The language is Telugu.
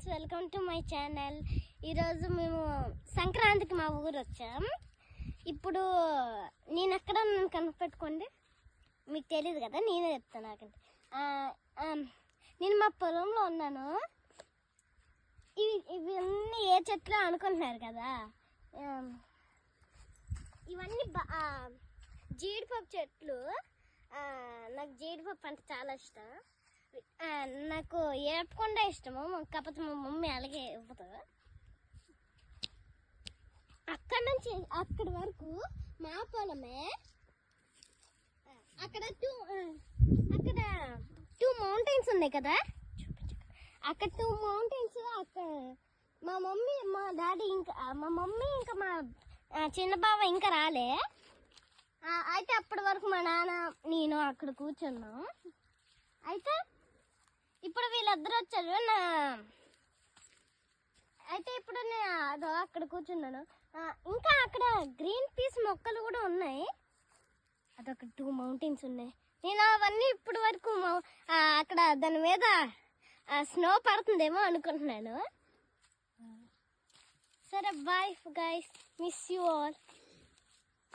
Friends, welcome to my channel. ఈరోజు మేము సంక్రాంతికి మా ఊరు వచ్చాం. ఇప్పుడు నేను ఎక్కడ కనిపెట్టుకోండి, మీకు తెలియదు కదా, నేనే చెప్తాను. నాకంటే నేను మా పొలంలో ఉన్నాను. ఇవన్నీ ఏ చెట్లు అనుకుంటున్నారు కదా, ఇవన్నీ జీడిపప్పు చెట్లు. నాకు జీడిపప్పు అంటే చాలా ఇష్టం. నాకు ఏపకుండా ఇష్టము, కాకపోతే మా మమ్మీ అలాగే ఇవ్వదు. అక్కడ నుంచి అక్కడి వరకు మా పొలమే. అక్కడ టూ మౌంటైన్స్ ఉన్నాయి కదా, అక్కడ 2 మౌంటైన్స్. అక్కడ మా మమ్మీ, మా డాడీ, మా మమ్మీ ఇంకా మా చిన్న బావ ఇంకా రాలే. అయితే అప్పటి వరకు మా నాన్న నేను అక్కడ కూర్చున్నాం. అయితే ఇప్పుడు వీళ్ళిద్దరు వచ్చారు. అయితే ఇప్పుడు నేను అక్కడ కూర్చున్నాను. ఇంకా అక్కడ గ్రీన్ పీస్ మొక్కలు కూడా ఉన్నాయి. అదొక 2 మౌంటైన్స్ ఉన్నాయి. నేను అవన్నీ ఇప్పటి వరకు అక్కడ దాని మీద స్నో పడుతుందేమో అనుకుంటున్నాను. సరే, bye guys, miss you all.